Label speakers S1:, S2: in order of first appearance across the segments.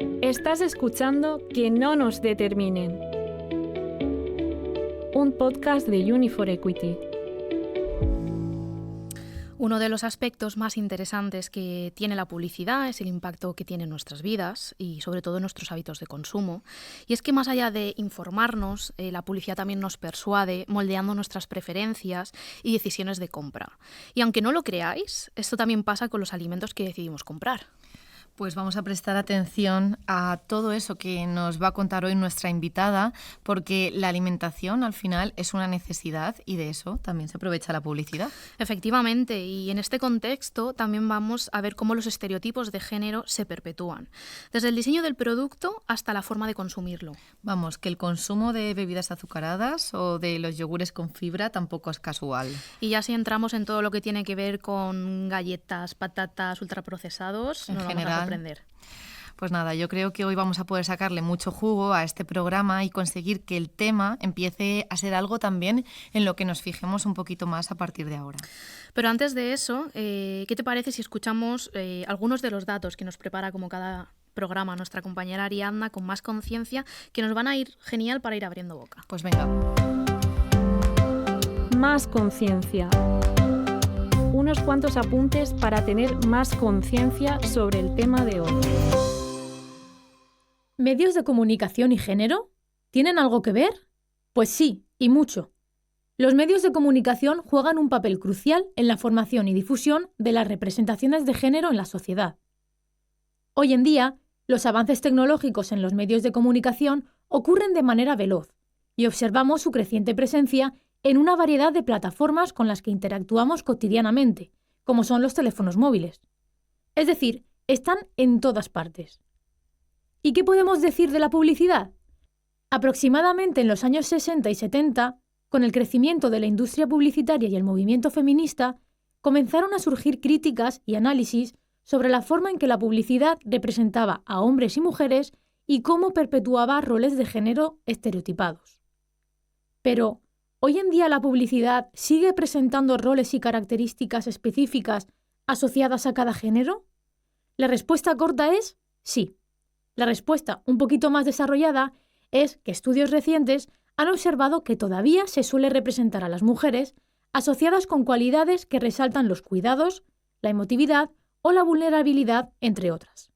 S1: Estás escuchando Que no nos determinen, un podcast de Uni4 Equity.
S2: Uno de los aspectos más interesantes que tiene la publicidad es el impacto que tiene en nuestras vidas y sobre todo en nuestros hábitos de consumo. Y es que más allá de informarnos, la publicidad también nos persuade, moldeando nuestras preferencias y decisiones de compra. Y aunque no lo creáis, esto también pasa con los alimentos que decidimos comprar.
S3: Pues vamos a prestar atención a todo eso que nos va a contar hoy nuestra invitada, porque la alimentación al final es una necesidad y de eso también se aprovecha la publicidad.
S2: Efectivamente, y en este contexto también vamos a ver cómo los estereotipos de género se perpetúan, desde el diseño del producto hasta la forma de consumirlo.
S3: Vamos, que el consumo de bebidas azucaradas o de los yogures con fibra tampoco es casual.
S2: Y ya si entramos en todo lo que tiene que ver con galletas, patatas, ultraprocesados,
S3: en
S2: nos
S3: general,
S2: vamos a sorprender.
S3: Pues nada, yo creo que hoy vamos a poder sacarle mucho jugo a este programa y conseguir que el tema empiece a ser algo también en lo que nos fijemos un poquito más a partir de ahora.
S2: Pero antes de eso, ¿qué te parece si escuchamos algunos de los datos que nos prepara como cada programa nuestra compañera Ariadna con Más Conciencia, que nos van a ir genial para ir abriendo boca?
S3: Pues venga.
S1: Más conciencia. Unos cuantos apuntes para tener más conciencia sobre el tema de hoy.
S4: ¿Medios de comunicación y género? ¿Tienen algo que ver? Pues sí, y mucho. Los medios de comunicación juegan un papel crucial en la formación y difusión de las representaciones de género en la sociedad. Hoy en día, los avances tecnológicos en los medios de comunicación ocurren de manera veloz y observamos su creciente presencia en una variedad de plataformas con las que interactuamos cotidianamente, como son los teléfonos móviles. Es decir, están en todas partes. ¿Y qué podemos decir de la publicidad? Aproximadamente en los años 60 y 70, con el crecimiento de la industria publicitaria y el movimiento feminista, comenzaron a surgir críticas y análisis sobre la forma en que la publicidad representaba a hombres y mujeres y cómo perpetuaba roles de género estereotipados. Pero, ¿hoy en día la publicidad sigue presentando roles y características específicas asociadas a cada género? La respuesta corta es sí. La respuesta un poquito más desarrollada es que estudios recientes han observado que todavía se suele representar a las mujeres asociadas con cualidades que resaltan los cuidados, la emotividad o la vulnerabilidad, entre otras.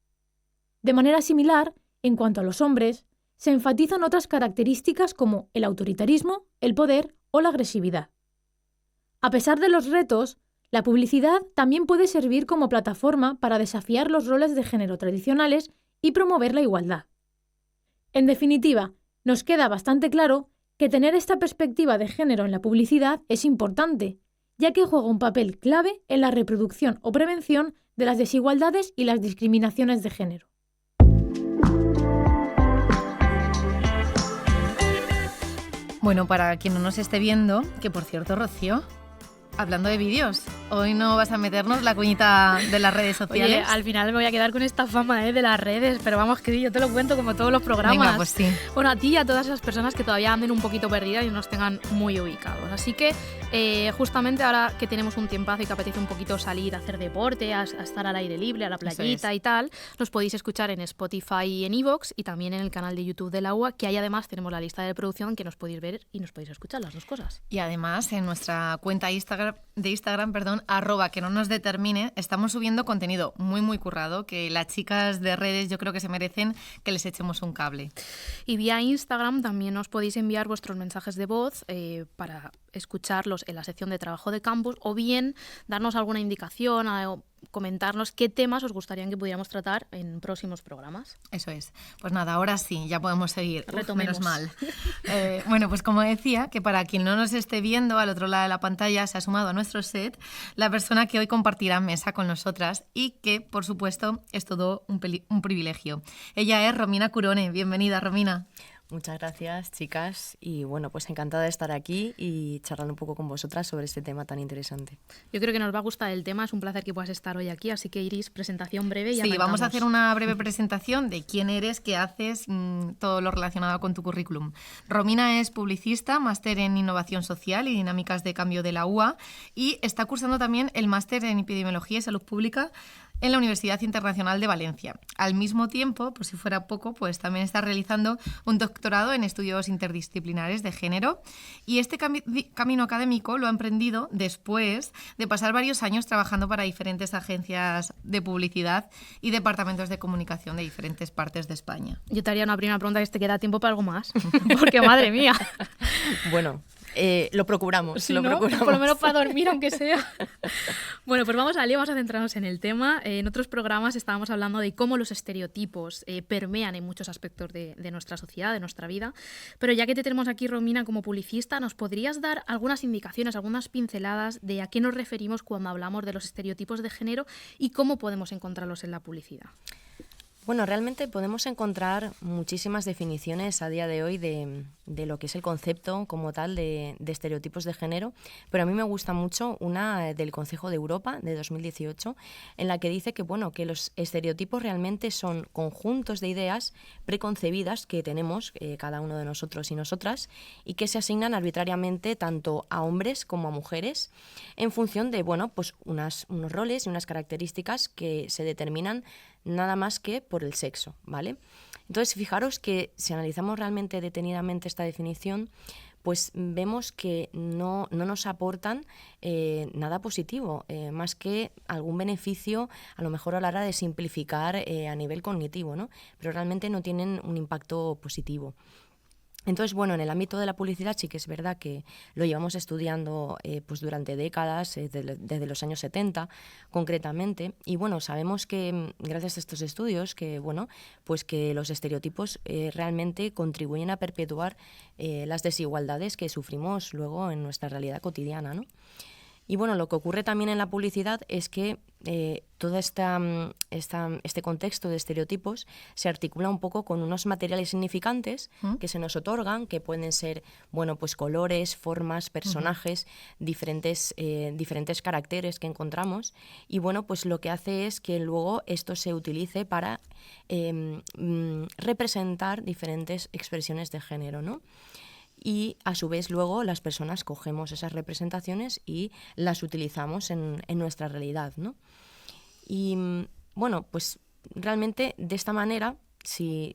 S4: De manera similar, en cuanto a los hombres, se enfatizan otras características como el autoritarismo, el poder o la agresividad. A pesar de los retos, la publicidad también puede servir como plataforma para desafiar los roles de género tradicionales y promover la igualdad. En definitiva, nos queda bastante claro que tener esta perspectiva de género en la publicidad es importante, ya que juega un papel clave en la reproducción o prevención de las desigualdades y las discriminaciones de género.
S3: Bueno, para quien no nos esté viendo, que por cierto, Rocío, hablando de vídeos, hoy no vas a meternos la cuñita de las redes sociales.
S2: Oye, al final me voy a quedar con esta fama de las redes, pero vamos, que yo te lo cuento como todos los programas.
S3: Venga, pues sí.
S2: Bueno, a ti y a todas esas personas que todavía anden un poquito perdidas y nos tengan muy ubicados. Así que justamente ahora que tenemos un tiempazo y que apetece un poquito salir a hacer deporte, a estar al aire libre, a la playita y tal, nos podéis escuchar en Spotify y en iVoox y también en el canal de YouTube de la UA, que ahí además tenemos la lista de producción que nos podéis ver y nos podéis escuchar las dos cosas.
S3: Y además en nuestra cuenta de Instagram, @que no nos determine, estamos subiendo contenido muy muy currado que las chicas de redes yo creo que se merecen que les echemos un cable.
S2: Y vía Instagram también os podéis enviar vuestros mensajes de voz para escucharlos en la sección de trabajo de campus o bien darnos alguna indicación o comentarnos qué temas os gustaría que pudiéramos tratar en próximos programas.
S3: Eso es. Pues nada, ahora sí, ya podemos seguir.
S2: Retomemos.
S3: Menos mal. Bueno, pues como decía, que para quien no nos esté viendo, al otro lado de la pantalla se ha sumado a nuestro set la persona que hoy compartirá mesa con nosotras y que, por supuesto, es todo un privilegio. Ella es Romina Curone. Bienvenida, Romina.
S5: Muchas gracias, chicas, y bueno, pues encantada de estar aquí y charlando un poco con vosotras sobre este tema tan interesante.
S2: Yo creo que nos va a gustar el tema, es un placer que puedas estar hoy aquí, así que Iris, presentación breve y arrancamos.
S3: Sí, vamos a hacer una breve presentación de quién eres, qué haces, todo lo relacionado con tu currículum. Romina es publicista, máster en Innovación Social y Dinámicas de Cambio de la UA y está cursando también el máster en Epidemiología y Salud Pública en la Universidad Internacional de Valencia. Al mismo tiempo, por si fuera poco, pues también está realizando un doctorado en estudios interdisciplinares de género, y este camino académico lo ha emprendido después de pasar varios años trabajando para diferentes agencias de publicidad y departamentos de comunicación de diferentes partes de España.
S2: Yo te haría una primera pregunta, que te queda tiempo para algo más, porque madre mía.
S5: Bueno, lo procuramos,
S2: Sí,
S5: lo
S2: ¿no?
S5: procuramos.
S2: Por lo menos para dormir, aunque sea. Bueno, pues vamos a centrarnos en el tema. En otros programas estábamos hablando de cómo los estereotipos permean en muchos aspectos de nuestra sociedad, de nuestra vida. Pero ya que te tenemos aquí, Romina, como publicista, ¿nos podrías dar algunas indicaciones, algunas pinceladas de a qué nos referimos cuando hablamos de los estereotipos de género y cómo podemos encontrarlos en la publicidad?
S5: Bueno, realmente podemos encontrar muchísimas definiciones a día de hoy de lo que es el concepto como tal de estereotipos de género, pero a mí me gusta mucho una del Consejo de Europa de 2018, en la que dice que, bueno, que los estereotipos realmente son conjuntos de ideas preconcebidas que tenemos cada uno de nosotros y nosotras, y que se asignan arbitrariamente tanto a hombres como a mujeres en función de, bueno, pues unos roles y unas características que se determinan nada más que por el sexo, ¿vale? Entonces, fijaros que si analizamos realmente detenidamente esta definición, pues vemos que no nos aportan nada positivo, más que algún beneficio, a lo mejor a la hora de simplificar a nivel cognitivo, ¿no? Pero realmente no tienen un impacto positivo. Entonces, bueno, en el ámbito de la publicidad sí que es verdad que lo llevamos estudiando pues durante décadas, desde los años 70 concretamente, y bueno, sabemos que gracias a estos estudios que, bueno, pues que los estereotipos realmente contribuyen a perpetuar las desigualdades que sufrimos luego en nuestra realidad cotidiana, ¿no? Y bueno, lo que ocurre también en la publicidad es que todo este contexto de estereotipos se articula un poco con unos materiales significantes que se nos otorgan, que pueden ser, bueno, pues colores, formas, personajes, diferentes caracteres que encontramos. Y bueno, pues lo que hace es que luego esto se utilice para representar diferentes expresiones de género, ¿no? Y a su vez luego las personas cogemos esas representaciones y las utilizamos en nuestra realidad, ¿no? Y bueno, pues realmente de esta manera, si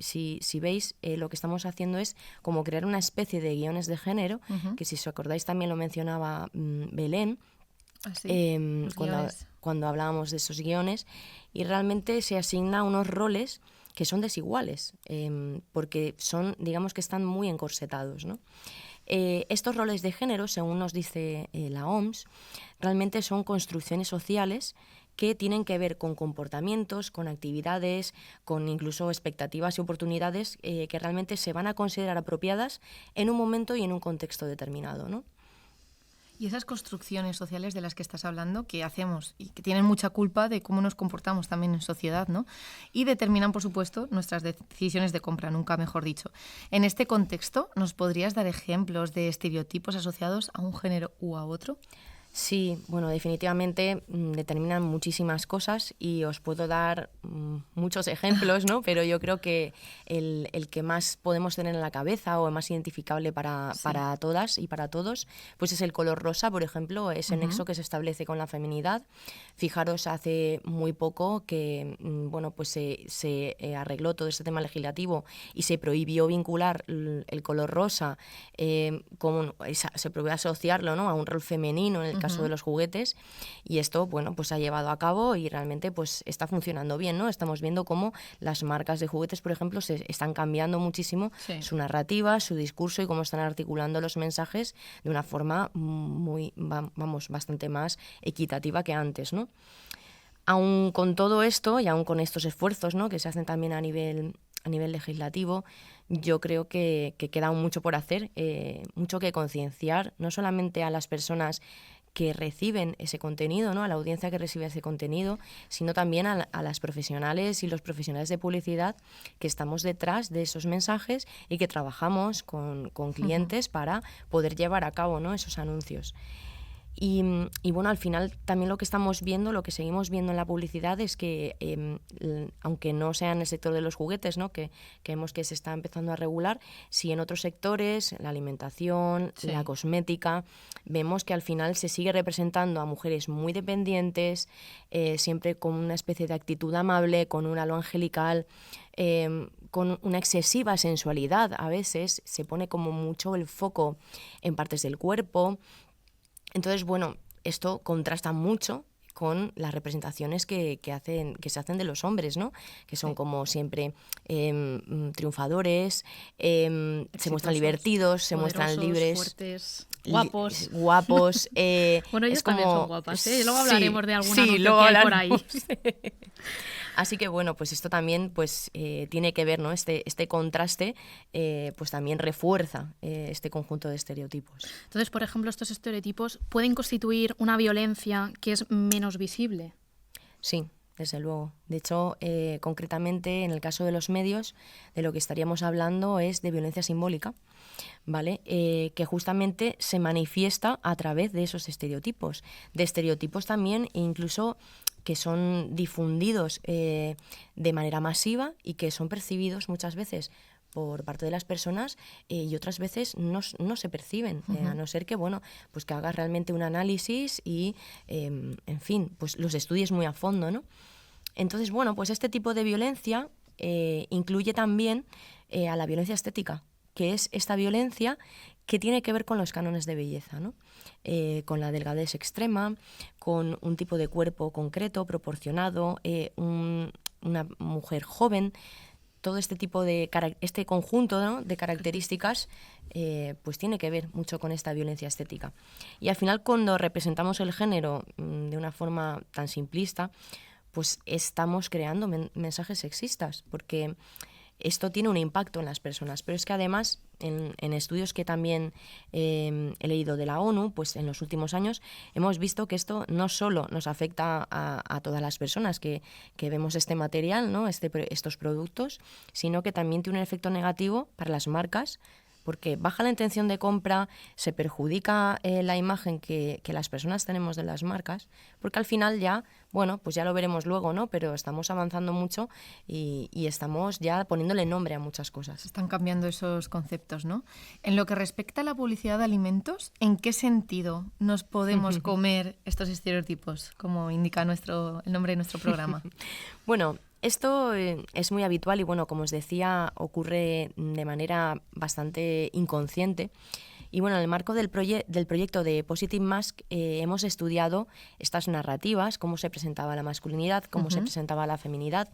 S5: veis, lo que estamos haciendo es como crear una especie de guiones de género, que si os acordáis también lo mencionaba Belén, cuando hablábamos de esos guiones, y realmente se asigna unos roles que son desiguales, porque son, digamos que están muy encorsetados, ¿no? Estos roles de género, según nos dice la OMS, realmente son construcciones sociales que tienen que ver con comportamientos, con actividades, con incluso expectativas y oportunidades que realmente se van a considerar apropiadas en un momento y en un contexto determinado, ¿no?
S3: Y esas construcciones sociales de las que estás hablando, que hacemos y que tienen mucha culpa de cómo nos comportamos también en sociedad, ¿no? Y determinan, por supuesto, nuestras decisiones de compra, nunca mejor dicho. En este contexto, ¿nos podrías dar ejemplos de estereotipos asociados a un género u a otro?
S5: Sí, bueno, definitivamente determinan muchísimas cosas y os puedo dar muchos ejemplos, ¿no? Pero yo creo que el que más podemos tener en la cabeza o el más identificable para todas y para todos, pues es el color rosa, por ejemplo, ese nexo que se establece con la feminidad. Fijaros, hace muy poco que bueno, pues se arregló todo este tema legislativo y se prohibió vincular el color rosa, se prohibió asociarlo, ¿no?, a un rol femenino en el caso de los juguetes, y esto, bueno, pues se ha llevado a cabo y realmente pues está funcionando bien, ¿no? Estamos viendo cómo las marcas de juguetes, por ejemplo, se están cambiando muchísimo su narrativa, su discurso y cómo están articulando los mensajes de una forma bastante más equitativa que antes, ¿no? Aún con todo esto y aún con estos esfuerzos, ¿no?, que se hacen también a nivel legislativo, yo creo que queda aún mucho por hacer, mucho que concienciar, no solamente a las personas que reciben ese contenido, ¿no?, a la audiencia que recibe ese contenido, sino también a las profesionales y los profesionales de publicidad que estamos detrás de esos mensajes y que trabajamos con clientes para poder llevar a cabo, ¿no?, esos anuncios. Y bueno, al final también lo que estamos viendo, lo que seguimos viendo en la publicidad es que, aunque no sea en el sector de los juguetes, ¿no? que vemos que se está empezando a regular, sí en otros sectores, la alimentación, la cosmética, vemos que al final se sigue representando a mujeres muy dependientes, siempre con una especie de actitud amable, con un halo angelical, con una excesiva sensualidad. A veces se pone como mucho el foco en partes del cuerpo. Entonces, bueno, esto contrasta mucho con las representaciones que se hacen de los hombres, ¿no? Que son como siempre triunfadores, se muestran divertidos, se muestran libres,
S2: fuertes, guapos.
S5: Guapos.
S2: Bueno, ellos también son guapas, ¿eh? Luego hablaremos de alguna
S5: sí,
S2: luego que hay por ahí.
S5: Así que bueno, pues esto también pues tiene que ver, ¿no? Este contraste pues también refuerza este conjunto de estereotipos.
S2: Entonces, por ejemplo, estos estereotipos pueden constituir una violencia que es menos visible.
S5: Sí, desde luego. De hecho, concretamente en el caso de los medios, de lo que estaríamos hablando es de violencia simbólica, ¿vale? Que justamente se manifiesta a través de esos estereotipos. De estereotipos también incluso que son difundidos de manera masiva y que son percibidos muchas veces por parte de las personas y otras veces no se perciben, a no ser que, bueno, pues que hagas realmente un análisis y, en fin, pues los estudies muy a fondo, ¿no? Entonces, bueno, pues este tipo de violencia incluye también a la violencia estética, que es esta violencia que tiene que ver con los cánones de belleza, ¿no? Con la delgadez extrema, con un tipo de cuerpo concreto, proporcionado, una mujer joven. Todo este tipo de este conjunto, ¿no? de características pues tiene que ver mucho con esta violencia estética. Y al final, cuando representamos el género de una forma tan simplista, pues estamos creando mensajes sexistas, porque esto tiene un impacto en las personas. Pero es que además, en estudios que también he leído de la ONU, pues en los últimos años hemos visto que esto no solo nos afecta a todas las personas que vemos este material, ¿no? Estos productos, sino que también tiene un efecto negativo para las marcas, porque baja la intención de compra, se perjudica la imagen que las personas tenemos de las marcas, porque al final ya, bueno, pues ya lo veremos luego, ¿no? Pero estamos avanzando mucho y estamos ya poniéndole nombre a muchas cosas.
S3: Están cambiando esos conceptos, ¿no? En lo que respecta a la publicidad de alimentos, ¿en qué sentido nos podemos comer estos estereotipos, como indica el nombre de nuestro programa?
S5: Bueno, esto es muy habitual y, bueno, como os decía, ocurre de manera bastante inconsciente. Y bueno, en el marco del proyecto de Positive Mask hemos estudiado estas narrativas, cómo se presentaba la masculinidad, cómo se presentaba la feminidad.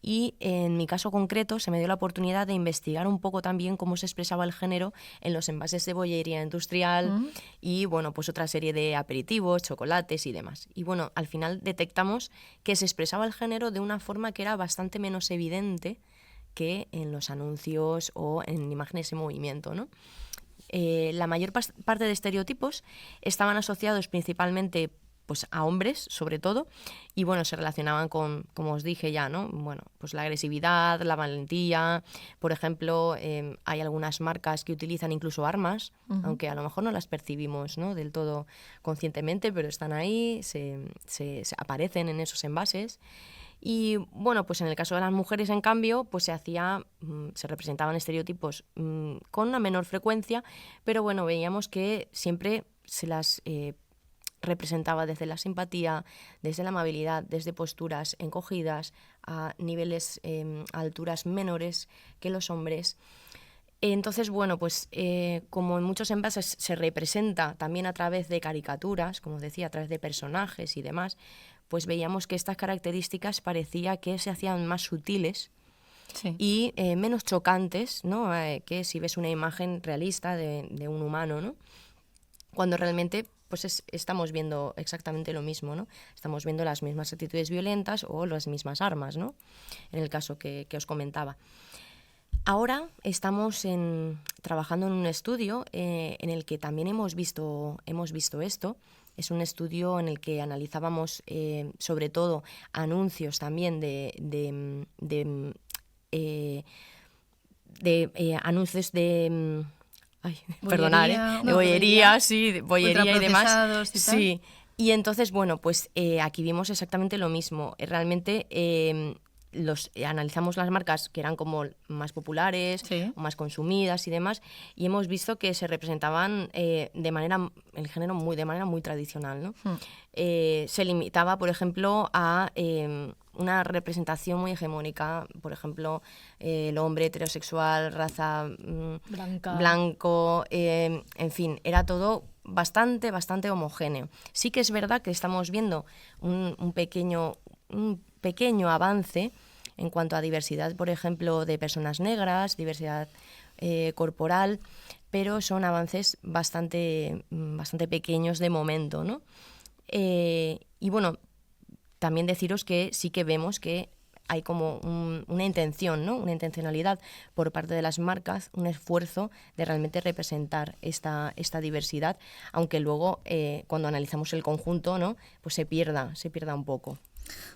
S5: Y en mi caso concreto se me dio la oportunidad de investigar un poco también cómo se expresaba el género en los envases de bollería industrial y, bueno, pues otra serie de aperitivos, chocolates y demás. Y bueno, al final detectamos que se expresaba el género de una forma que era bastante menos evidente que en los anuncios o en imágenes en movimiento, ¿no? La mayor parte de estereotipos estaban asociados principalmente pues a hombres, sobre todo, y bueno, se relacionaban con, como os dije ya, ¿no? Bueno, pues la agresividad, la valentía. Por ejemplo, hay algunas marcas que utilizan incluso armas, aunque a lo mejor no las percibimos, ¿no? del todo conscientemente, pero están ahí, se aparecen en esos envases. Y bueno, pues en el caso de las mujeres, en cambio, pues se representaban estereotipos con una menor frecuencia, pero bueno, veíamos que siempre se las representaba desde la simpatía, desde la amabilidad, desde posturas encogidas a niveles, a alturas menores que los hombres. Entonces, bueno, pues como en muchos envases se representa también a través de caricaturas, como decía, a través de personajes y demás, pues veíamos que estas características parecía que se hacían más sutiles y menos chocantes, ¿no? Que si ves una imagen realista de un humano, ¿no? Cuando realmente pues estamos viendo exactamente lo mismo, ¿no? Estamos viendo las mismas actitudes violentas o las mismas armas, ¿no? En el caso que os comentaba. Ahora estamos trabajando en un estudio en el que también hemos visto esto. Es un estudio en el que analizábamos sobre todo anuncios también de anuncios de bollería, sí, bollería y demás.
S3: Y
S5: sí. Y entonces, bueno, pues aquí vimos exactamente lo mismo. Realmente analizamos las marcas que eran como más populares, o más consumidas y demás, y hemos visto que se representaban el género de manera muy tradicional, ¿no? Se limitaba, por ejemplo, a una representación muy hegemónica, por ejemplo, el hombre heterosexual, raza blanco, en fin, era todo bastante homogéneo. Sí que es verdad que estamos viendo un pequeño avance en cuanto a diversidad, por ejemplo, de personas negras, diversidad corporal, pero son avances bastante pequeños de momento, ¿no? Y bueno, también deciros que sí que vemos que hay como una intención, ¿no? Una intencionalidad por parte de las marcas, un esfuerzo de realmente representar esta diversidad, aunque luego cuando analizamos el conjunto, ¿no? Pues se pierda un poco.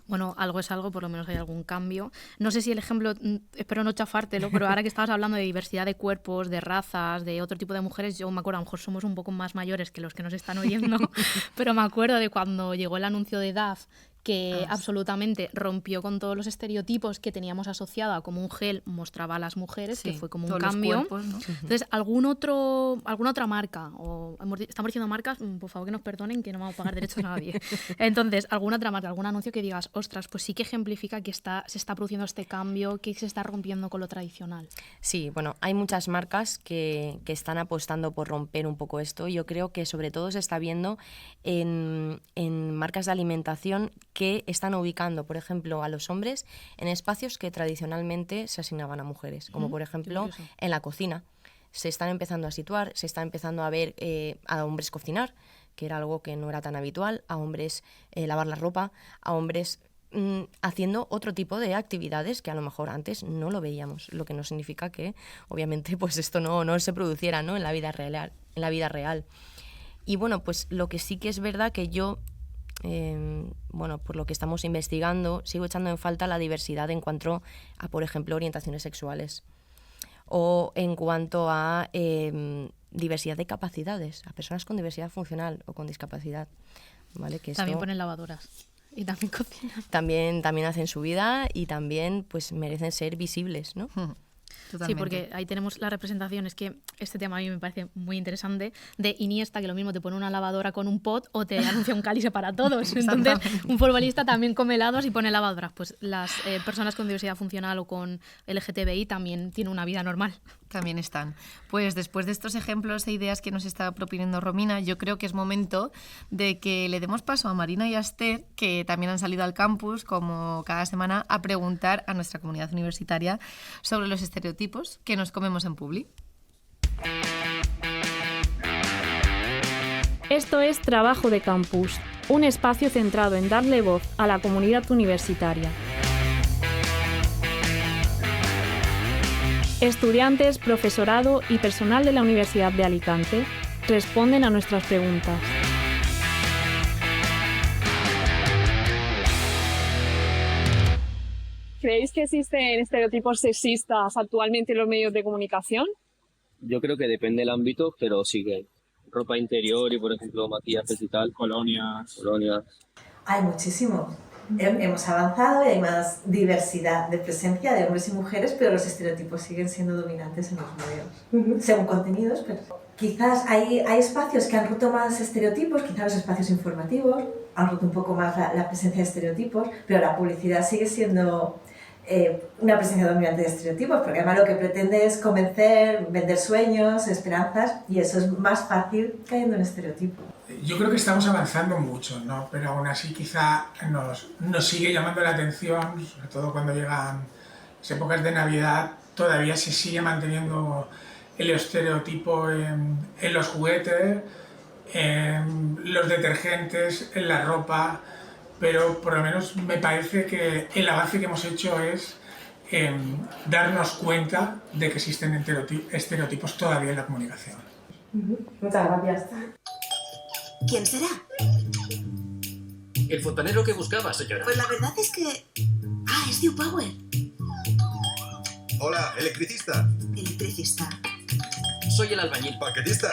S2: Bueno, algo es algo, por lo menos hay algún cambio. No sé si el ejemplo, espero no chafártelo, pero ahora que estabas hablando de diversidad de cuerpos, de razas, de otro tipo de mujeres, yo me acuerdo, a lo mejor somos un poco más mayores que los que nos están oyendo, pero me acuerdo de cuando llegó el anuncio de Dove, que absolutamente rompió con todos los estereotipos que teníamos asociado a cómo un gel mostraba a las mujeres, que fue como un cambio.
S3: Cuerpos, ¿no?
S2: Entonces, alguna otra marca, o estamos diciendo marcas, por favor que nos perdonen, que no vamos a pagar derechos a nadie. Entonces, alguna otra marca, algún anuncio que digas, ostras, pues sí que ejemplifica que se está produciendo este cambio, que se está rompiendo con lo tradicional.
S5: Sí, bueno, hay muchas marcas que están apostando por romper un poco esto. Yo creo que sobre todo se está viendo en marcas de alimentación que están ubicando, por ejemplo, a los hombres en espacios que tradicionalmente se asignaban a mujeres, como por ejemplo en la cocina. Se están empezando a situar, se está empezando a ver a hombres cocinar, que era algo que no era tan habitual, a hombres lavar la ropa, a hombres haciendo otro tipo de actividades que a lo mejor antes no lo veíamos, lo que no significa que obviamente pues esto no se produciera, ¿no? en la vida real. Y bueno, pues lo que sí que es verdad que yo por lo que estamos investigando, sigo echando en falta la diversidad en cuanto a, por ejemplo, orientaciones sexuales o en cuanto a diversidad de capacidades, a personas con diversidad funcional o con discapacidad. ¿Vale? Que
S2: también ponen lavadoras y también cocinan.
S5: También hacen su vida y también pues merecen ser visibles, ¿no?
S2: Totalmente. Sí, porque ahí tenemos la representación, es que este tema a mí me parece muy interesante, de Iniesta, que lo mismo te pone una lavadora con un pot o te anuncia un cálice para todos. Entonces, un futbolista también come helados y pone lavadoras. Pues las personas con diversidad funcional o con LGTBI también tienen una vida normal.
S3: También están. Pues después de estos ejemplos e ideas que nos está proponiendo Romina, yo creo que es momento de que le demos paso a Marina y a Esther, que también han salido al campus, como cada semana, a preguntar a nuestra comunidad universitaria sobre los estereotipos que nos comemos en publi.
S1: Esto es Trabajo de Campus, un espacio centrado en darle voz a la comunidad universitaria. Estudiantes, profesorado y personal de la Universidad de Alicante responden a nuestras preguntas.
S6: ¿Creéis que existen estereotipos sexistas actualmente en los medios de comunicación?
S7: Yo creo que depende del ámbito, pero sí que hay. Ropa interior y, por ejemplo, maquillajes y tal. Colonias.
S8: Hay muchísimos. Hemos avanzado y hay más diversidad de presencia de hombres y mujeres, pero los estereotipos siguen siendo dominantes en los medios, según contenidos. Pero quizás hay espacios que han roto más estereotipos, quizás los espacios informativos han roto un poco más la presencia de estereotipos, pero la publicidad sigue siendo una presencia dominante de estereotipos, porque además lo que pretende es convencer, vender sueños, esperanzas, y eso es más fácil cayendo en estereotipos.
S9: Yo creo que estamos avanzando mucho, ¿no? Pero aún así quizá nos sigue llamando la atención, sobre todo cuando llegan las épocas de Navidad, todavía se sigue manteniendo el estereotipo en los juguetes, en los detergentes, en la ropa, pero por lo menos me parece que el avance que hemos hecho es darnos cuenta de que existen estereotipos todavía en la comunicación.
S8: Muchas gracias.
S10: ¿Quién será?
S11: El fontanero que buscaba, señora.
S10: Pues la verdad es que... es Dew Power.
S12: Hola, electricista.
S10: Electricista.
S11: Soy el albañil.
S12: ¿Paquetista?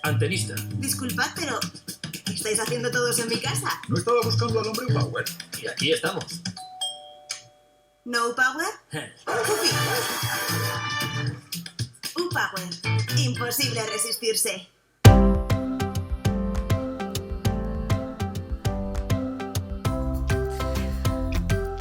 S11: Antenista.
S10: Disculpad, pero ¿qué estáis haciendo todos en mi casa?
S12: ¿No estaba buscando al hombre Power?
S11: Y aquí estamos.
S10: ¿No Power? Power. Imposible resistirse.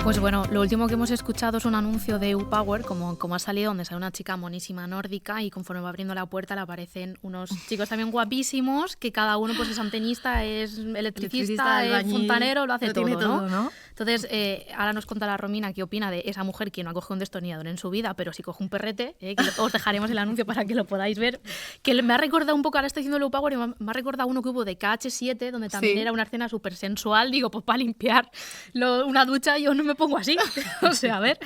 S2: Pues bueno, lo último que hemos escuchado es un anuncio de U-Power, como ha salido, donde sale una chica monísima nórdica y conforme va abriendo la puerta le aparecen unos chicos también guapísimos, que cada uno pues es antenista, es electricista, es fontanero, lo hace todo, ¿no? Entonces, ahora nos contará Romina qué opina de esa mujer que no ha cogido un destornillador en su vida, pero sí coge un perrete, que os dejaremos el anuncio para que lo podáis ver, que me ha recordado un poco, ahora estoy diciendo el U-Power, y me ha recordado uno que hubo de KH7, donde también era una escena súper sensual, digo, pues para limpiar una ducha yo no me pongo así, o sea, a ver.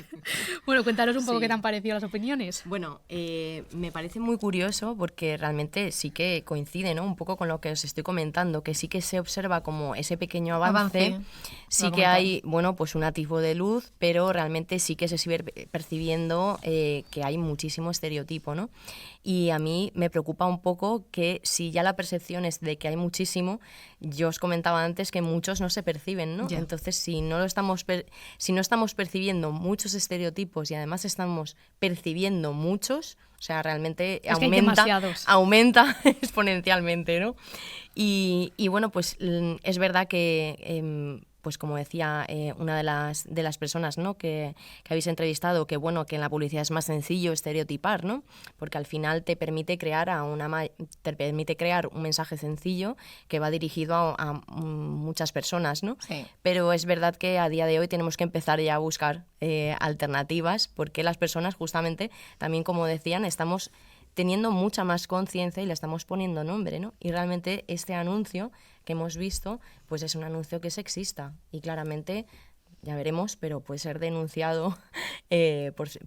S2: Bueno, cuéntanos un poco qué te han parecido las opiniones.
S5: Bueno, me parece muy curioso porque realmente sí que coincide, ¿no? Un poco con lo que os estoy comentando, que sí que se observa como ese pequeño avance. Sí que hay, bueno, pues un atisbo de luz, pero realmente sí que se sigue percibiendo que hay muchísimo estereotipo, ¿no? Y a mí me preocupa un poco que si ya la percepción es de que hay muchísimo, yo os comentaba antes que muchos no se perciben, ¿no? Yeah. Entonces, si no estamos percibiendo muchos estereotipos y además estamos percibiendo muchos, o sea, realmente aumenta exponencialmente, ¿no? Y bueno, pues es verdad que pues como decía una de las personas, ¿no? que habéis entrevistado, que bueno, que en la publicidad es más sencillo estereotipar, ¿no? Porque al final te permite crear un mensaje sencillo que va dirigido a muchas personas, ¿no? Sí. Pero es verdad que a día de hoy tenemos que empezar ya a buscar alternativas, porque las personas justamente, también como decían, estamos teniendo mucha más conciencia y le estamos poniendo nombre, ¿no? Y realmente este anuncio que hemos visto, pues es un anuncio que es sexista y claramente, ya veremos, pero puede ser denunciado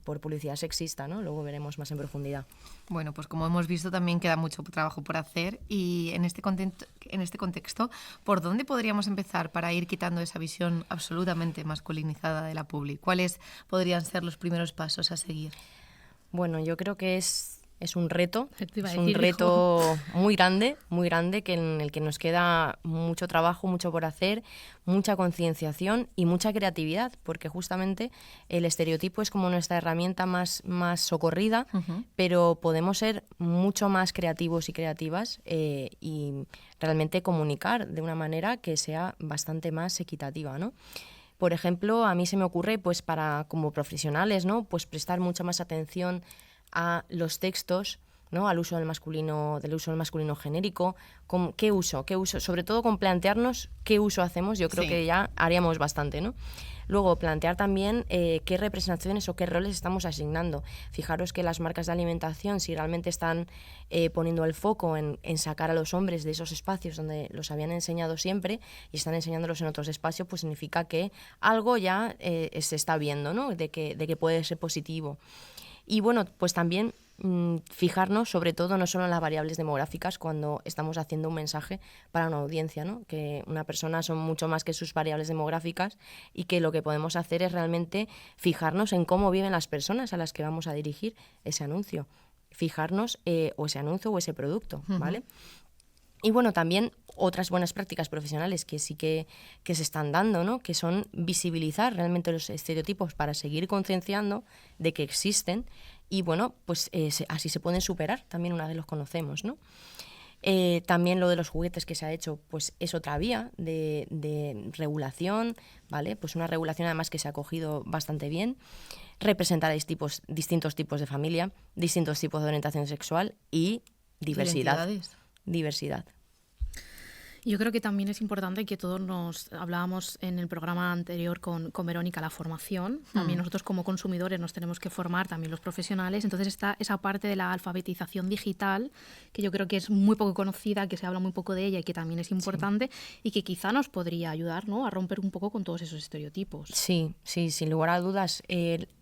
S5: por publicidad sexista, ¿no? Luego veremos más en profundidad.
S3: Bueno, pues como hemos visto también queda mucho trabajo por hacer y en este contexto, ¿por dónde podríamos empezar para ir quitando esa visión absolutamente masculinizada de la publi? ¿Cuáles podrían ser los primeros pasos a seguir?
S5: Bueno, yo creo que es un reto, muy grande, que en el que nos queda mucho trabajo, mucho por hacer, mucha concienciación y mucha creatividad, porque justamente el estereotipo es como nuestra herramienta más socorrida, pero podemos ser mucho más creativos y creativas y realmente comunicar de una manera que sea bastante más equitativa, ¿no? Por ejemplo, a mí se me ocurre, pues como profesionales, ¿no? Pues prestar mucha más atención a los textos, ¿no? Al uso del masculino genérico, ¿qué uso? Sobre todo con plantearnos qué uso hacemos, yo creo que ya haríamos bastante, ¿no? Luego, plantear también qué representaciones o qué roles estamos asignando. Fijaros que las marcas de alimentación, si realmente están poniendo el foco en sacar a los hombres de esos espacios donde los habían enseñado siempre y están enseñándolos en otros espacios, pues significa que algo ya se está viendo, ¿no? De que puede ser positivo. Y bueno, pues también fijarnos sobre todo no solo en las variables demográficas cuando estamos haciendo un mensaje para una audiencia, ¿no? Que una persona son mucho más que sus variables demográficas y que lo que podemos hacer es realmente fijarnos en cómo viven las personas a las que vamos a dirigir ese anuncio. Fijarnos o ese anuncio o ese producto, ¿vale? Y bueno, también otras buenas prácticas profesionales que sí que se están dando, ¿no? Que son visibilizar realmente los estereotipos para seguir concienciando de que existen y bueno, pues así se pueden superar, también una vez los conocemos, ¿no? También lo de los juguetes que se ha hecho, pues es otra vía de regulación, ¿vale? Pues una regulación además que se ha acogido bastante bien. Representar distintos tipos de familia, distintos tipos de orientación sexual y diversidad. Diversidad.
S2: Yo creo que también es importante que todos nos hablábamos en el programa anterior con Verónica, la formación. También nosotros como consumidores nos tenemos que formar, también los profesionales. Entonces está esa parte de la alfabetización digital, que yo creo que es muy poco conocida, que se habla muy poco de ella y que también es importante y que quizá nos podría ayudar, ¿no? A romper un poco con todos esos estereotipos.
S5: Sí, sin lugar a dudas.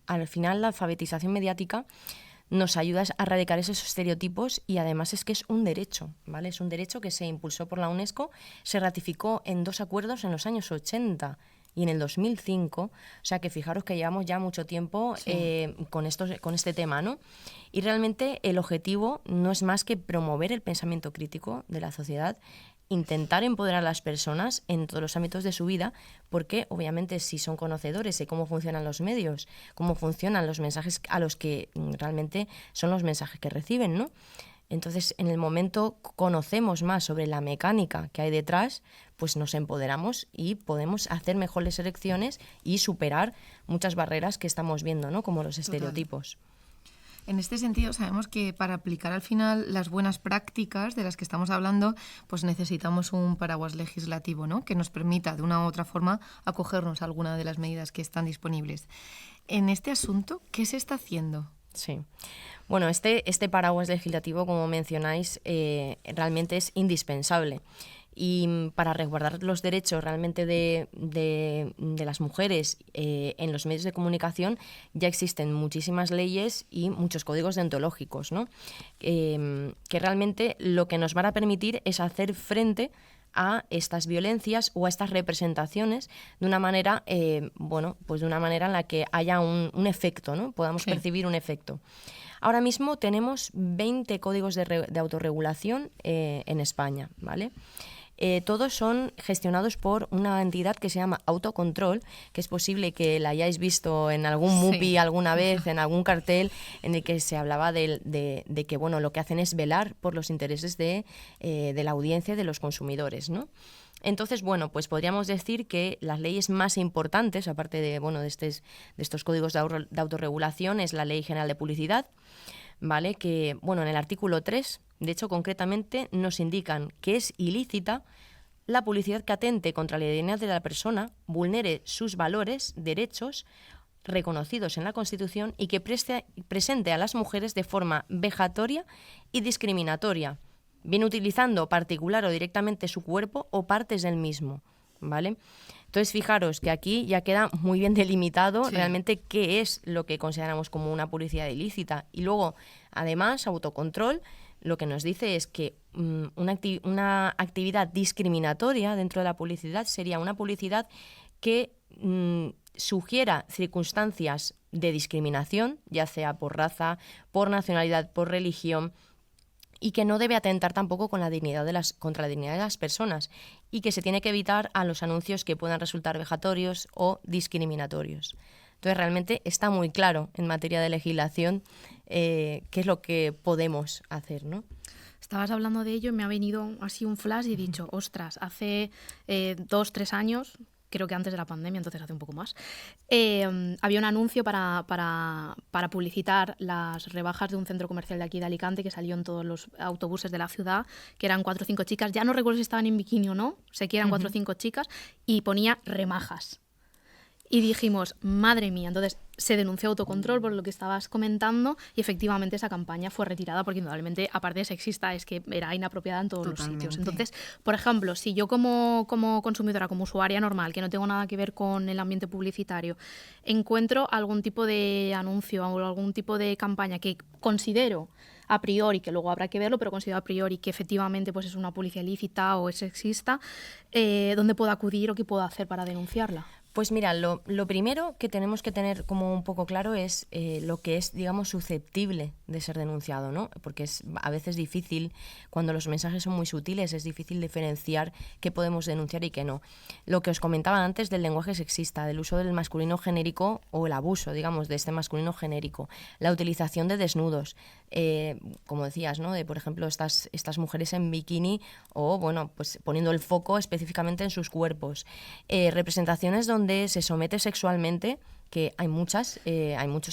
S5: Al final la alfabetización mediática nos ayuda a erradicar esos estereotipos y además es que es un derecho, ¿vale? Es un derecho que se impulsó por la UNESCO, se ratificó en 2 acuerdos en los años 80 y en el 2005, o sea que fijaros que llevamos ya mucho tiempo con este tema, ¿no? Y realmente el objetivo no es más que promover el pensamiento crítico de la sociedad, intentar empoderar a las personas en todos los ámbitos de su vida, porque obviamente si son conocedores de cómo funcionan los medios, cómo funcionan los mensajes a los que realmente son los mensajes que reciben, ¿no? Entonces, en el momento conocemos más sobre la mecánica que hay detrás, pues nos empoderamos y podemos hacer mejores elecciones y superar muchas barreras que estamos viendo, ¿no? Como los estereotipos.
S3: En este sentido, sabemos que para aplicar al final las buenas prácticas de las que estamos hablando, pues necesitamos un paraguas legislativo, ¿no? Que nos permita, de una u otra forma, acogernos a alguna de las medidas que están disponibles. En este asunto, ¿qué se está haciendo?
S5: Sí. Bueno, este paraguas legislativo, como mencionáis, realmente es indispensable. Y para resguardar los derechos realmente de las mujeres en los medios de comunicación ya existen muchísimas leyes y muchos códigos deontológicos, ¿no? Que realmente lo que nos van a permitir es hacer frente a estas violencias o a estas representaciones de una manera, pues de una manera en la que haya un efecto, ¿no? Podamos percibir un efecto. Ahora mismo tenemos 20 códigos de autorregulación en España, ¿vale? Todos son gestionados por una entidad que se llama Autocontrol, que es posible que la hayáis visto en algún MUPI alguna vez, en algún cartel en el que se hablaba de que bueno, lo que hacen es velar por los intereses de la audiencia y de los consumidores, ¿no? Entonces, bueno, pues podríamos decir que las leyes más importantes, aparte de estos códigos de autorregulación, es la Ley General de Publicidad, ¿vale? Que, bueno, en el artículo 3, de hecho, concretamente, nos indican que es ilícita la publicidad que atente contra la dignidad de la persona, vulnere sus valores, derechos reconocidos en la Constitución y que presente a las mujeres de forma vejatoria y discriminatoria, bien utilizando particular o directamente su cuerpo o partes del mismo, ¿vale? Entonces, fijaros que aquí ya queda muy bien delimitado realmente qué es lo que consideramos como una publicidad ilícita. Y luego, además, Autocontrol lo que nos dice es que una actividad discriminatoria dentro de la publicidad sería una publicidad que sugiera circunstancias de discriminación, ya sea por raza, por nacionalidad, por religión, y que no debe atentar tampoco contra la dignidad de las personas, y que se tiene que evitar a los anuncios que puedan resultar vejatorios o discriminatorios. Entonces, realmente está muy claro en materia de legislación qué es lo que podemos hacer, ¿no?
S2: Estabas hablando de ello y me ha venido así un flash y he dicho, ostras, hace 2-3 años, creo que antes de la pandemia, entonces hace un poco más, había un anuncio para publicitar las rebajas de un centro comercial de aquí de Alicante que salió en todos los autobuses de la ciudad, que eran 4 o 5 chicas, ya no recuerdo si estaban en bikini o no, sé que eran 4 o 5 chicas, y ponía remajas. Y dijimos, madre mía, entonces se denunció Autocontrol por lo que estabas comentando y efectivamente esa campaña fue retirada porque indudablemente, aparte de sexista, es que era inapropiada en todos los sitios. Entonces, por ejemplo, si yo como consumidora, como usuaria normal, que no tengo nada que ver con el ambiente publicitario, encuentro algún tipo de anuncio o algún tipo de campaña que considero a priori, que luego habrá que verlo, pero considero a priori que efectivamente pues es una publicidad ilícita o es sexista, ¿dónde puedo acudir o qué puedo hacer para denunciarla?
S5: Pues mira, lo primero que tenemos que tener como un poco claro es lo que es, digamos, susceptible de ser denunciado, ¿no? Porque es a veces difícil, cuando los mensajes son muy sutiles, es difícil diferenciar qué podemos denunciar y qué no. Lo que os comentaba antes del lenguaje sexista, del uso del masculino genérico o el abuso, digamos, de este masculino genérico, la utilización de desnudos, como decías, ¿no? De, por ejemplo, estas mujeres en bikini o, bueno, pues poniendo el foco específicamente en sus cuerpos, representaciones donde se somete sexualmente, que hay muchos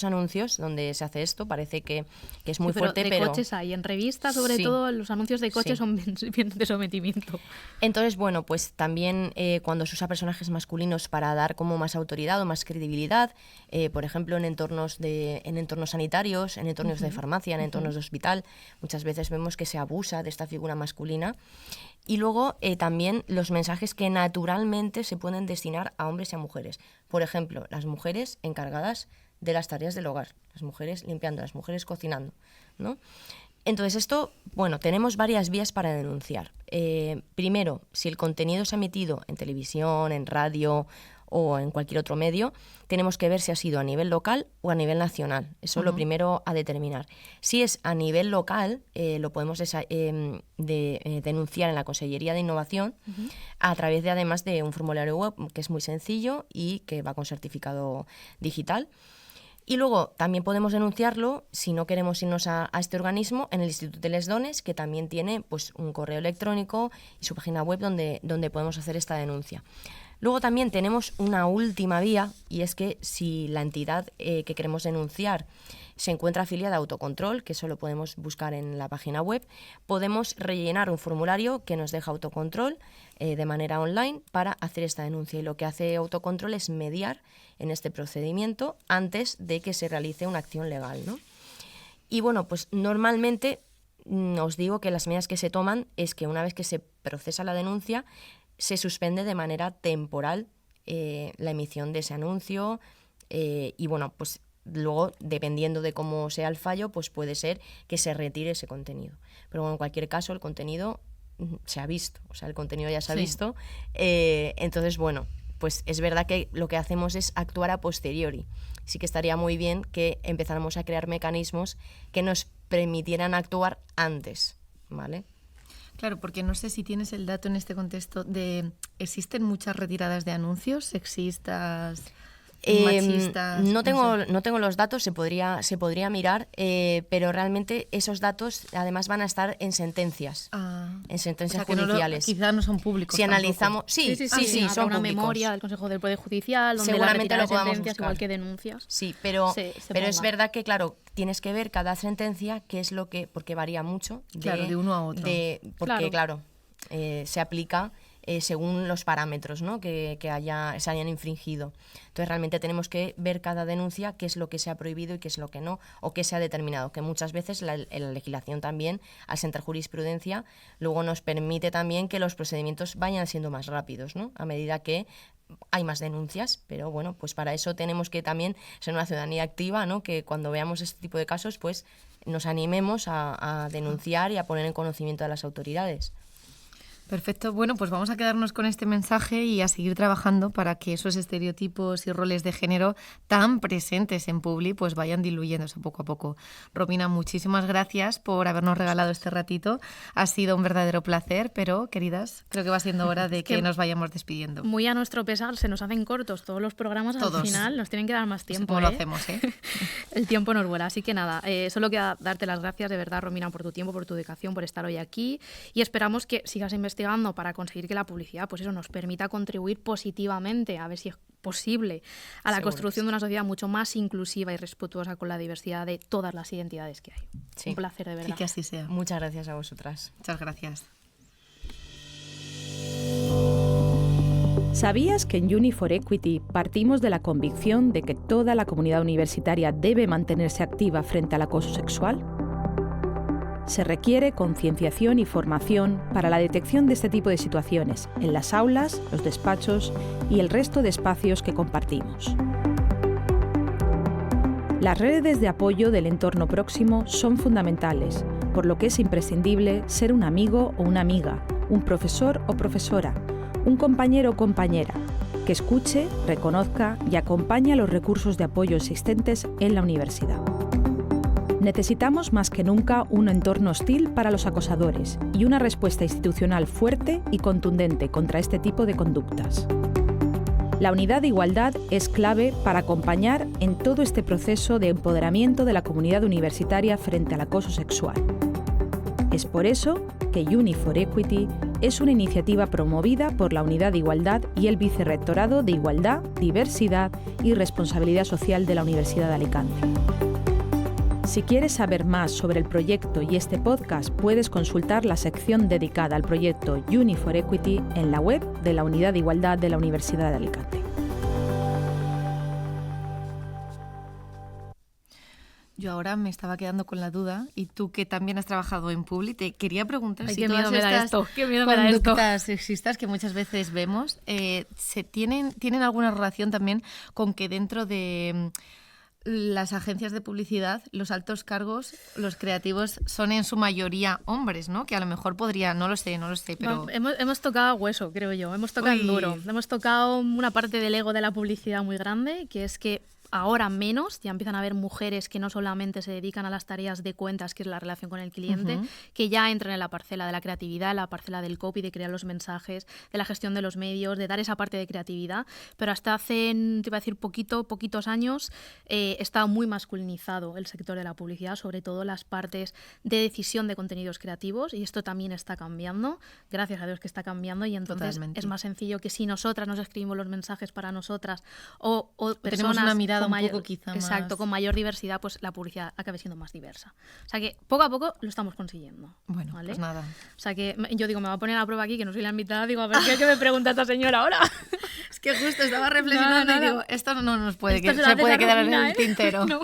S5: anuncios donde se hace esto, parece que es muy fuerte,
S2: pero... de coches hay, en revistas sobre todo los anuncios de coches son bien de sometimiento.
S5: Entonces, bueno, pues también cuando se usa personajes masculinos para dar como más autoridad o más credibilidad, por ejemplo en entornos sanitarios, en entornos de farmacia, en entornos de hospital, muchas veces vemos que se abusa de esta figura masculina. Y luego también los mensajes que naturalmente se pueden destinar a hombres y a mujeres. Por ejemplo, las mujeres encargadas de las tareas del hogar, las mujeres limpiando, las mujeres cocinando, ¿no? Entonces esto, bueno, tenemos varias vías para denunciar. Primero, si el contenido se ha emitido en televisión, en radio o en cualquier otro medio, tenemos que ver si ha sido a nivel local o a nivel nacional. Eso es lo primero a determinar. Si es a nivel local, lo podemos denunciar en la Consellería de Innovación a través de, además de un formulario web que es muy sencillo y que va con certificado digital. Y luego también podemos denunciarlo, si no queremos irnos a este organismo, en el Institut de les Dones, que también tiene pues, un correo electrónico y su página web donde podemos hacer esta denuncia. Luego también tenemos una última vía, y es que si la entidad que queremos denunciar se encuentra afiliada a Autocontrol, que eso lo podemos buscar en la página web, podemos rellenar un formulario que nos deja Autocontrol de manera online para hacer esta denuncia. Y lo que hace Autocontrol es mediar en este procedimiento antes de que se realice una acción legal, ¿no? Y bueno, pues normalmente os digo que las medidas que se toman es que una vez que se procesa la denuncia, se suspende de manera temporal la emisión de ese anuncio y bueno, pues luego, dependiendo de cómo sea el fallo, pues puede ser que se retire ese contenido. Pero bueno, en cualquier caso, el contenido se ha visto, o sea, el contenido ya se ha visto. Entonces, bueno, pues es verdad que lo que hacemos es actuar a posteriori. Sí que estaría muy bien que empezáramos a crear mecanismos que nos permitieran actuar antes, ¿vale?
S3: Claro, porque no sé si tienes el dato en este contexto de ¿existen muchas retiradas de anuncios sexistas, machistas?
S5: No tengo los datos, se podría mirar, pero realmente esos datos además van a estar en sentencias, en sentencias judiciales.
S3: Quizás no son públicos.
S5: Si analizamos, sí, son
S2: una
S5: públicos.
S2: memoria del Consejo del Poder Judicial donde
S5: seguramente
S2: la
S5: lo podamos
S2: sentencias
S5: buscar.
S2: igual que denuncias.
S5: Sí, pero es verdad que claro, tienes que ver cada sentencia qué es lo que, porque varía mucho
S3: de uno a otro.
S5: Porque claro, se aplica según los parámetros, ¿no? que se hayan infringido. Entonces realmente tenemos que ver cada denuncia qué es lo que se ha prohibido y qué es lo que no, o qué se ha determinado, que muchas veces la legislación también, al sentar jurisprudencia, luego nos permite también que los procedimientos vayan siendo más rápidos, ¿no? A medida que hay más denuncias, pero bueno, pues para eso tenemos que también ser una ciudadanía activa, ¿no? Que cuando veamos este tipo de casos, pues nos animemos a denunciar y a poner en conocimiento a las autoridades.
S3: Perfecto. Bueno, pues vamos a quedarnos con este mensaje y a seguir trabajando para que esos estereotipos y roles de género tan presentes en Publi pues vayan diluyéndose poco a poco. Romina, muchísimas gracias por habernos regalado este ratito. Ha sido un verdadero placer, pero, queridas, creo que va siendo hora de que nos vayamos despidiendo.
S2: Muy a nuestro pesar, se nos hacen cortos todos los programas. Todos. Al final nos tienen que dar más tiempo.
S3: ¿Cómo lo hacemos, eh?
S2: El tiempo nos vuela. Así que nada, solo queda darte las gracias de verdad, Romina, por tu tiempo, por tu dedicación, por estar hoy aquí y esperamos que sigas investigando para conseguir que la publicidad pues eso nos permita contribuir positivamente, a ver si es posible, a la construcción de una sociedad mucho más inclusiva y respetuosa con la diversidad de todas las identidades que hay.
S5: Sí.
S2: Un placer, de verdad.
S3: Y que así sea.
S5: Muchas gracias a vosotras.
S3: Muchas gracias.
S1: ¿Sabías que en Uni for Equity partimos de la convicción de que toda la comunidad universitaria debe mantenerse activa frente al acoso sexual? Se requiere concienciación y formación para la detección de este tipo de situaciones en las aulas, los despachos y el resto de espacios que compartimos. Las redes de apoyo del entorno próximo son fundamentales, por lo que es imprescindible ser un amigo o una amiga, un profesor o profesora, un compañero o compañera, que escuche, reconozca y acompañe a los recursos de apoyo existentes en la universidad. Necesitamos más que nunca un entorno hostil para los acosadores y una respuesta institucional fuerte y contundente contra este tipo de conductas. La unidad de igualdad es clave para acompañar en todo este proceso de empoderamiento de la comunidad universitaria frente al acoso sexual. Es por eso que Uni for Equity es una iniciativa promovida por la Unidad de Igualdad y el Vicerrectorado de Igualdad, Diversidad y Responsabilidad Social de la Universidad de Alicante. Si quieres saber más sobre el proyecto y este podcast, puedes consultar la sección dedicada al proyecto Uni for Equity en la web de la Unidad de Igualdad de la Universidad de Alicante.
S3: Yo ahora me estaba quedando con la duda, y tú que también has trabajado en Publi, te quería preguntar si todas estas conductas sexistas que muchas veces vemos tienen alguna relación también con que dentro de las agencias de publicidad, los altos cargos, los creativos son en su mayoría hombres, ¿no? Que a lo mejor podría, no lo sé, pero...
S2: Hemos tocado hueso, creo yo, hemos tocado duro. Hemos tocado una parte del ego de la publicidad muy grande, que es que ahora menos, ya empiezan a haber mujeres que no solamente se dedican a las tareas de cuentas, que es la relación con el cliente, que ya entran en la parcela de la creatividad, en la parcela del copy, de crear los mensajes, de la gestión de los medios, de dar esa parte de creatividad, pero hasta hace, te iba a decir poquitos años, estaba muy masculinizado el sector de la publicidad, sobre todo las partes de decisión de contenidos creativos, y esto también está cambiando, gracias a Dios que está cambiando, y entonces
S3: Totalmente.
S2: es más sencillo que si nosotras nos escribimos los mensajes para nosotras o personas
S3: tenemos una mirada
S2: con
S3: un poco quizá
S2: exacto,
S3: más...
S2: con mayor diversidad, pues la publicidad acabe siendo más diversa. O sea que poco a poco lo estamos consiguiendo.
S3: Bueno,
S2: ¿vale?
S3: pues nada.
S2: O sea que yo digo, me va a poner a prueba aquí, que no soy la invitada, digo, a ver qué me pregunta esta señora ahora.
S3: Es que justo estaba reflexionando y digo, esto no nos puede,
S2: Esto
S3: se puede quedar en el tintero.
S2: No.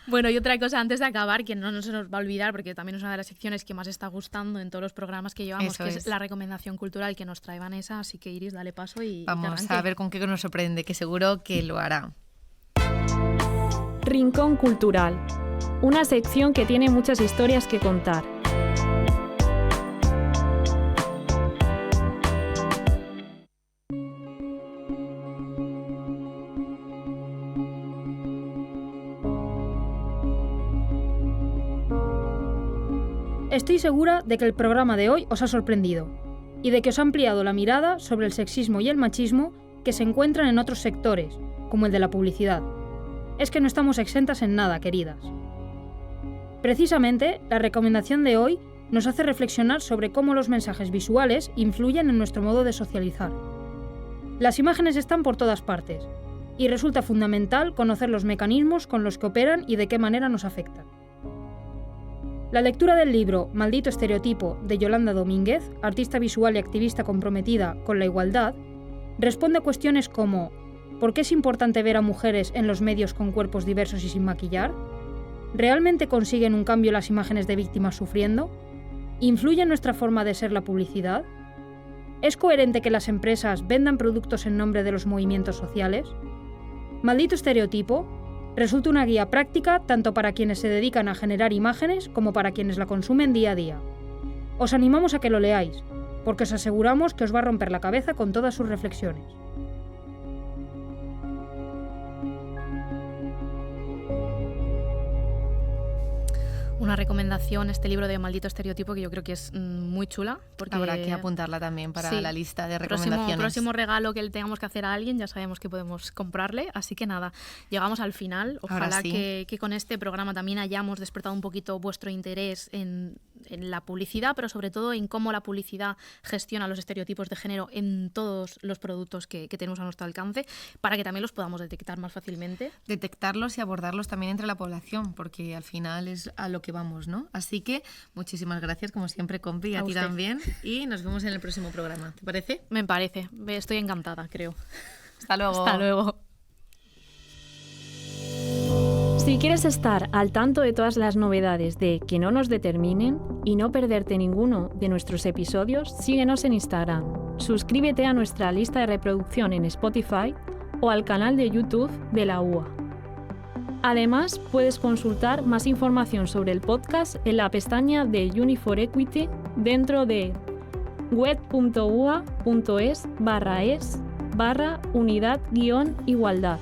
S2: Bueno, y otra cosa antes de acabar, que no se nos va a olvidar, porque también es una de las secciones que más está gustando en todos los programas que llevamos,
S3: Eso
S2: que es la recomendación cultural que nos trae Vanessa, así que Iris, dale paso y
S3: vamos a ver con qué nos sorprende, que seguro que lo hará.
S13: Rincón Cultural, una sección que tiene muchas historias que contar.
S14: Estoy segura de que el programa de hoy os ha sorprendido y de que os ha ampliado la mirada sobre el sexismo y el machismo que se encuentran en otros sectores, como el de la publicidad. Es que no estamos exentas en nada, queridas. Precisamente, la recomendación de hoy nos hace reflexionar sobre cómo los mensajes visuales influyen en nuestro modo de socializar. Las imágenes están por todas partes, y resulta fundamental conocer los mecanismos con los que operan y de qué manera nos afectan. La lectura del libro Maldito estereotipo de Yolanda Domínguez, artista visual y activista comprometida con la igualdad, responde a cuestiones como: ¿por qué es importante ver a mujeres en los medios con cuerpos diversos y sin maquillar? ¿Realmente consiguen un cambio las imágenes de víctimas sufriendo? ¿Influye en nuestra forma de ser la publicidad? ¿Es coherente que las empresas vendan productos en nombre de los movimientos sociales? Maldito estereotipo resulta una guía práctica tanto para quienes se dedican a generar imágenes como para quienes la consumen día a día. Os animamos a que lo leáis, porque os aseguramos que os va a romper la cabeza con todas sus reflexiones.
S2: Una recomendación, este libro de Maldito Estereotipo, que yo creo que es muy chula. Porque
S3: habrá que apuntarla también para la lista de recomendaciones.
S2: Próximo regalo que le tengamos que hacer a alguien, ya sabemos que podemos comprarle. Así que nada, llegamos al final. Ojalá que con este programa también hayamos despertado un poquito vuestro interés en la publicidad, pero sobre todo en cómo la publicidad gestiona los estereotipos de género en todos los productos que tenemos a nuestro alcance, para que también los podamos detectar más fácilmente.
S3: Detectarlos y abordarlos también entre la población, porque al final es a lo que vamos, ¿no? Así que muchísimas gracias, como siempre, compi, y a ti también, y nos vemos en el próximo programa. ¿Te parece?
S2: Me parece. Estoy encantada, creo.
S3: Hasta luego.
S2: Hasta luego.
S13: Si quieres estar al tanto de todas las novedades de Que no nos determinen y no perderte ninguno de nuestros episodios, síguenos en Instagram, suscríbete a nuestra lista de reproducción en Spotify o al canal de YouTube de la UA. Además, puedes consultar más información sobre el podcast en la pestaña de Uni4Equity dentro de web.ua.es/unidad-igualdad.